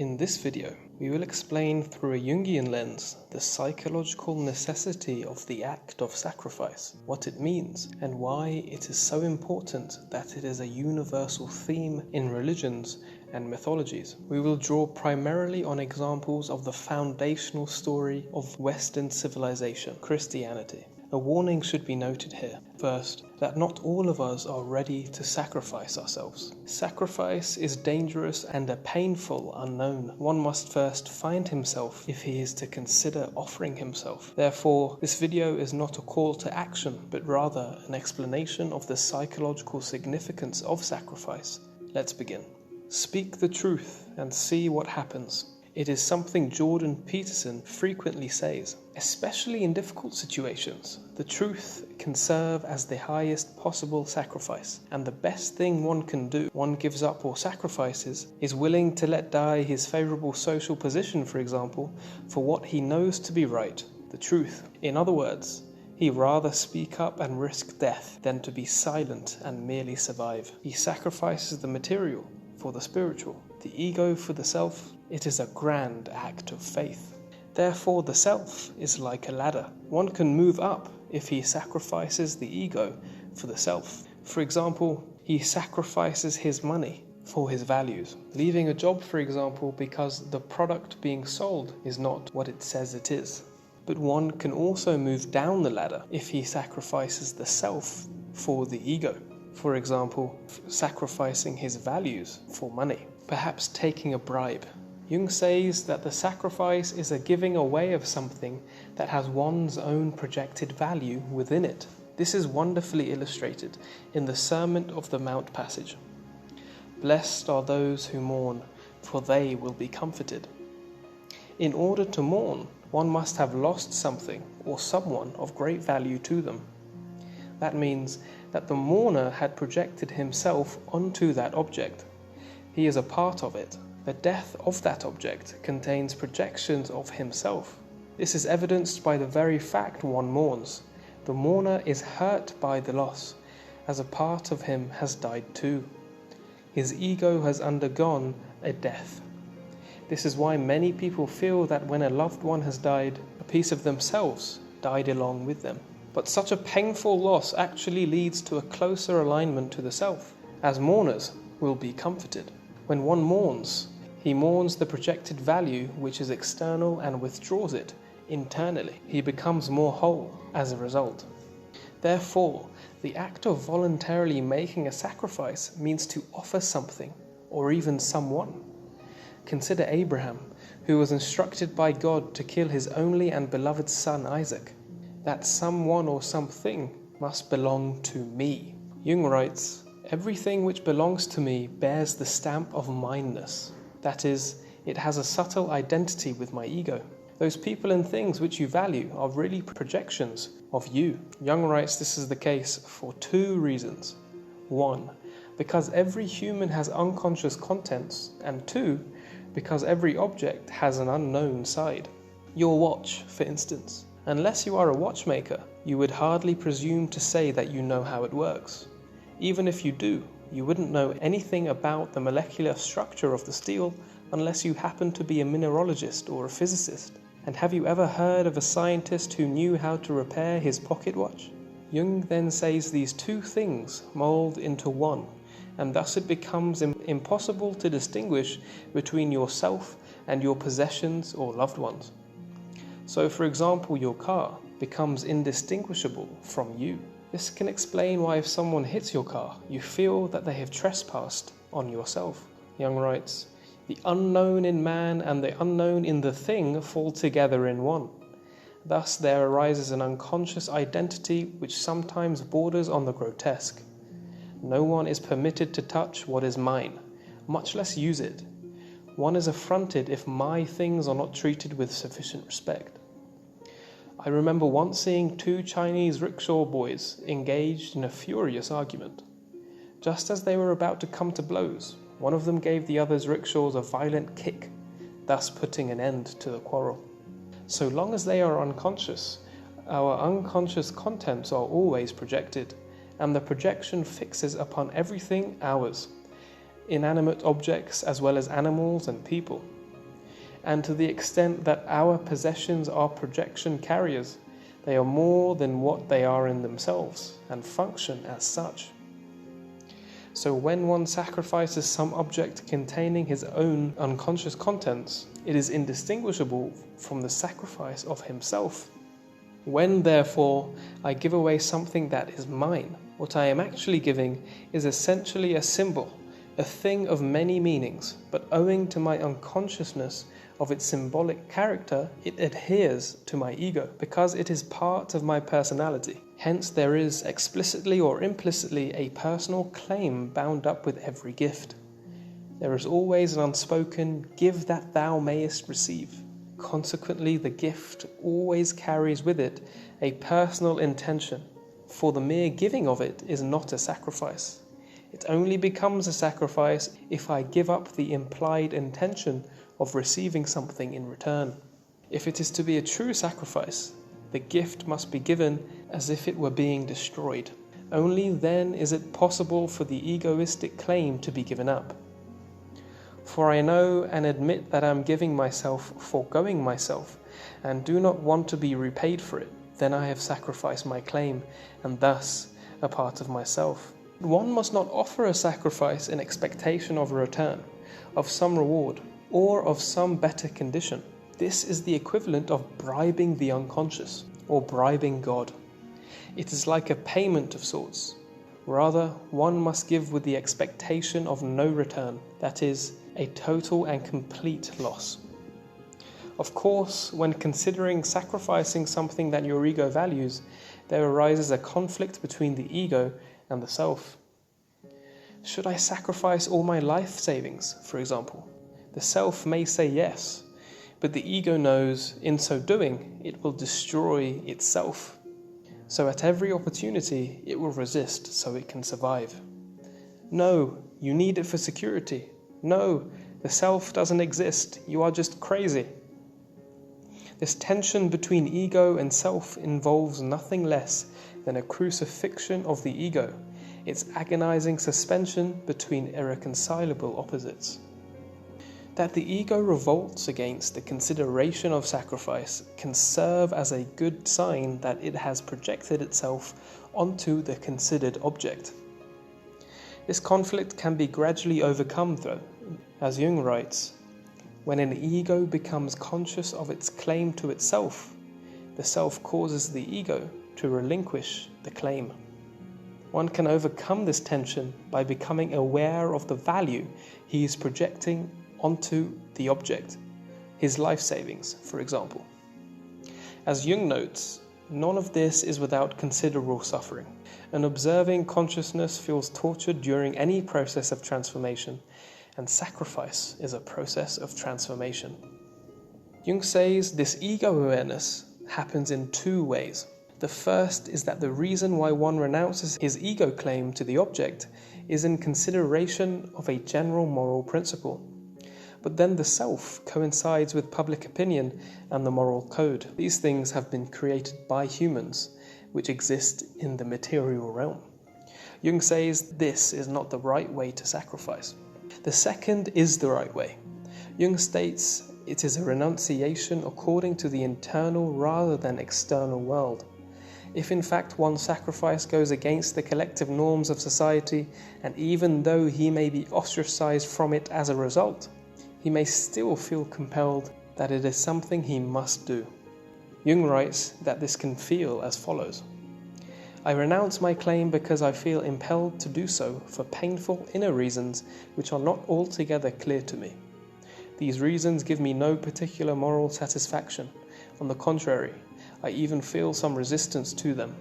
In this video, we will explain through a Jungian lens the psychological necessity of the act of sacrifice, what it means, and why it is so important that it is a universal theme in religions and mythologies. We will draw primarily on examples of the foundational story of Western civilization, Christianity. A warning should be noted here. First, that not all of us are ready to sacrifice ourselves. Sacrifice is dangerous and a painful unknown. One must first find himself if he is to consider offering himself. Therefore, this video is not a call to action, but rather an explanation of the psychological significance of sacrifice. Let's begin. Speak the truth and see what happens. It is something Jordan Peterson frequently says. Especially in difficult situations, the truth can serve as the highest possible sacrifice, and the best thing one can do, one gives up or sacrifices, is willing to let die his favorable social position, for example, for what he knows to be right, the truth. In other words, he rather speak up and risk death than to be silent and merely survive. He sacrifices the material for the spiritual, the ego for the self. It is a grand act of faith. Therefore, the self is like a ladder. One can move up if he sacrifices the ego for the self. For example, he sacrifices his money for his values, leaving a job, for example, because the product being sold is not what it says it is. But one can also move down the ladder if he sacrifices the self for the ego. For example, sacrificing his values for money, perhaps taking a bribe. Jung says that the sacrifice is a giving away of something that has one's own projected value within it. This is wonderfully illustrated in the Sermon of the Mount passage. Blessed are those who mourn, for they will be comforted. In order to mourn, one must have lost something or someone of great value to them. That means that the mourner had projected himself onto that object. He is a part of it. The death of that object contains projections of himself. This is evidenced by the very fact one mourns. The mourner is hurt by the loss, as a part of him has died too. His ego has undergone a death. This is why many people feel that when a loved one has died, a piece of themselves died along with them. But such a painful loss actually leads to a closer alignment to the self, as mourners will be comforted. When one mourns, he mourns the projected value which is external and withdraws it internally. He becomes more whole as a result. Therefore, the act of voluntarily making a sacrifice means to offer something, or even someone. Consider Abraham, who was instructed by God to kill his only and beloved son Isaac. That someone or something must belong to me. Jung writes, "Everything which belongs to me bears the stamp of mineness. That is, it has a subtle identity with my ego. Those people and things which you value are really projections of you." Jung writes this is the case for two reasons. One, because every human has unconscious contents, and two, because every object has an unknown side. Your watch, for instance. Unless you are a watchmaker, you would hardly presume to say that you know how it works. Even if you do, you wouldn't know anything about the molecular structure of the steel unless you happen to be a mineralogist or a physicist. And have you ever heard of a scientist who knew how to repair his pocket watch? Jung then says these two things mold into one, and thus it becomes impossible to distinguish between yourself and your possessions or loved ones. So, for example, your car becomes indistinguishable from you. This can explain why if someone hits your car, you feel that they have trespassed on yourself. Jung writes, "The unknown in man and the unknown in the thing fall together in one. Thus there arises an unconscious identity which sometimes borders on the grotesque. No one is permitted to touch what is mine, much less use it. One is affronted if my things are not treated with sufficient respect." I remember once seeing two Chinese rickshaw boys engaged in a furious argument. Just as they were about to come to blows, one of them gave the other's rickshaws a violent kick, thus putting an end to the quarrel. So long as they are unconscious, our unconscious contents are always projected, and the projection fixes upon everything ours, inanimate objects as well as animals and people. And to the extent that our possessions are projection carriers, they are more than what they are in themselves and function as such. So when one sacrifices some object containing his own unconscious contents, it is indistinguishable from the sacrifice of himself. When, therefore, I give away something that is mine, what I am actually giving is essentially a symbol, a thing of many meanings, but owing to my unconsciousness of its symbolic character, it adheres to my ego, because it is part of my personality. Hence there is, explicitly or implicitly, a personal claim bound up with every gift. There is always an unspoken, "give that thou mayest receive." Consequently, the gift always carries with it a personal intention, for the mere giving of it is not a sacrifice. It only becomes a sacrifice if I give up the implied intention of receiving something in return. If it is to be a true sacrifice, the gift must be given as if it were being destroyed. Only then is it possible for the egoistic claim to be given up. For I know and admit that I am giving myself, foregoing myself, and do not want to be repaid for it, then I have sacrificed my claim, and thus a part of myself. One must not offer a sacrifice in expectation of a return, of some reward, or of some better condition. This is the equivalent of bribing the unconscious, or bribing God. It is like a payment of sorts. Rather, one must give with the expectation of no return, that is, a total and complete loss. Of course, when considering sacrificing something that your ego values, there arises a conflict between the ego and the self. Should I sacrifice all my life savings, for example? The self may say yes, but the ego knows in so doing it will destroy itself. So at every opportunity it will resist so it can survive. No, you need it for security. No, the self doesn't exist. You are just crazy. This tension between ego and self involves nothing less than a crucifixion of the ego, its agonizing suspension between irreconcilable opposites. That the ego revolts against the consideration of sacrifice can serve as a good sign that it has projected itself onto the considered object. This conflict can be gradually overcome though, as Jung writes, when an ego becomes conscious of its claim to itself, the self causes the ego to relinquish the claim. One can overcome this tension by becoming aware of the value he is projecting onto the object, his life savings, for example. As Jung notes, none of this is without considerable suffering. An observing consciousness feels tortured during any process of transformation, and sacrifice is a process of transformation. Jung says this ego awareness happens in two ways. The first is that the reason why one renounces his ego claim to the object is in consideration of a general moral principle. But then the self coincides with public opinion and the moral code. These things have been created by humans, which exist in the material realm. Jung says this is not the right way to sacrifice. The second is the right way. Jung states it is a renunciation according to the internal rather than external world. If in fact one's sacrifice goes against the collective norms of society, and even though he may be ostracized from it as a result, he may still feel compelled that it is something he must do. Jung writes that this can feel as follows: I renounce my claim because I feel impelled to do so for painful inner reasons which are not altogether clear to me. These reasons give me no particular moral satisfaction. On the contrary, I even feel some resistance to them.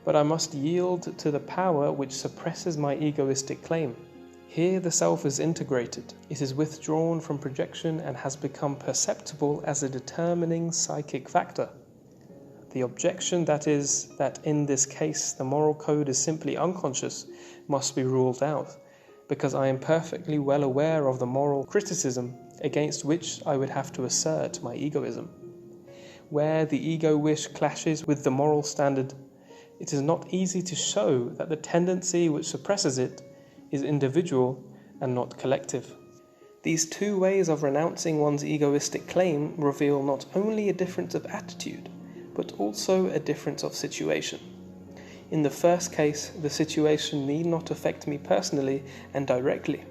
But I must yield to the power which suppresses my egoistic claim. Here the self is integrated. It is withdrawn from projection and has become perceptible as a determining psychic factor. The objection, that is, that in this case the moral code is simply unconscious, must be ruled out, because I am perfectly well aware of the moral criticism against which I would have to assert my egoism. Where the ego wish clashes with the moral standard, it is not easy to show that the tendency which suppresses it is individual and not collective. These two ways of renouncing one's egoistic claim reveal not only a difference of attitude, but also a difference of situation. In the first case, the situation need not affect me personally and directly.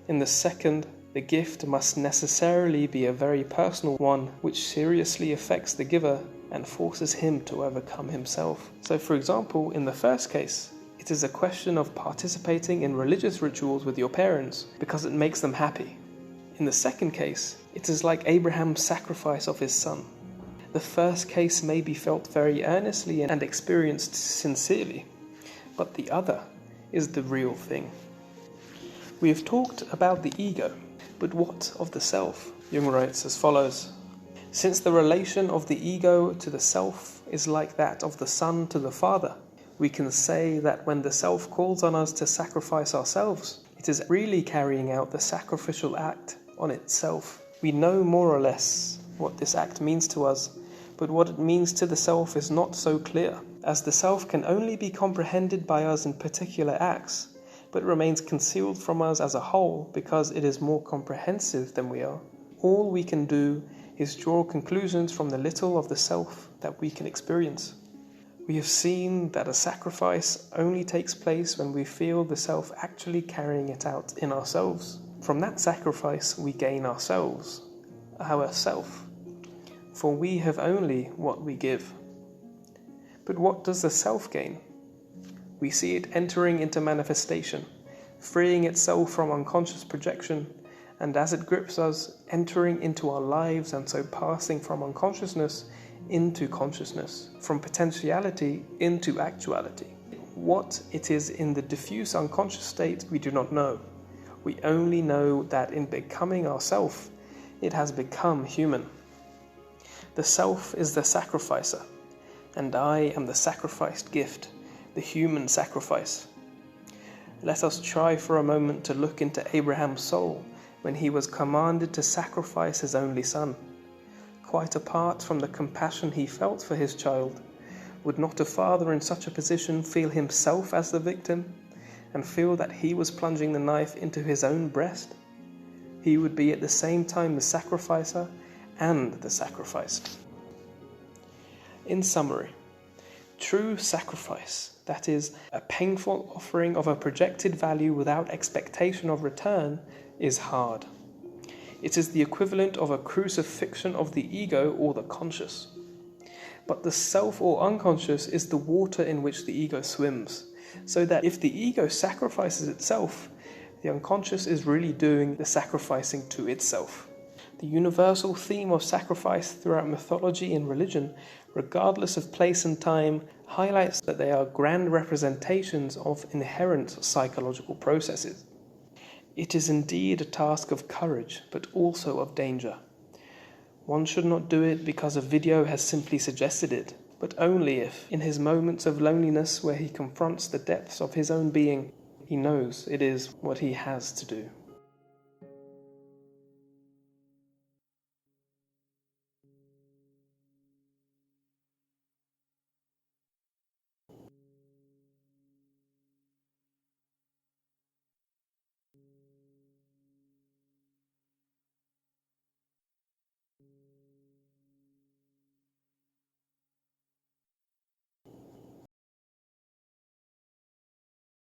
In the second, the gift must necessarily be a very personal one, which seriously affects the giver and forces him to overcome himself. So, for example, in the first case, it is a question of participating in religious rituals with your parents because it makes them happy. In the second case, it is like Abraham's sacrifice of his son. The first case may be felt very earnestly and experienced sincerely, but the other is the real thing. We have talked about the ego, but what of the self? Jung writes as follows: since the relation of the ego to the self is like that of the son to the father, we can say that when the self calls on us to sacrifice ourselves, it is really carrying out the sacrificial act on itself. We know more or less what this act means to us, but what it means to the self is not so clear, as the self can only be comprehended by us in particular acts, but remains concealed from us as a whole because it is more comprehensive than we are. All we can do is draw conclusions from the little of the self that we can experience. We have seen that a sacrifice only takes place when we feel the self actually carrying it out in ourselves. From that sacrifice we gain ourselves, our self, for we have only what we give. But what does the self gain? We see it entering into manifestation, freeing itself from unconscious projection, and as it grips us, entering into our lives and so passing from unconsciousness into consciousness, from potentiality into actuality. What it is in the diffuse unconscious state we do not know. We only know that in becoming ourself, it has become human. The self is the sacrificer, and I am the sacrificed gift, the human sacrifice. Let us try for a moment to look into Abraham's soul when he was commanded to sacrifice his only son. Quite apart from the compassion he felt for his child, would not a father in such a position feel himself as the victim and feel that he was plunging the knife into his own breast? He would be at the same time the sacrificer and the sacrificed. In summary, true sacrifice, that is, a painful offering of a projected value without expectation of return, is hard. It is the equivalent of a crucifixion of the ego or the conscious. But the self or unconscious is the water in which the ego swims, so that if the ego sacrifices itself, the unconscious is really doing the sacrificing to itself. The universal theme of sacrifice throughout mythology and religion, regardless of place and time, highlights that they are grand representations of inherent psychological processes. It is indeed a task of courage, but also of danger. One should not do it because a video has simply suggested it, but only if, in his moments of loneliness where he confronts the depths of his own being, he knows it is what he has to do.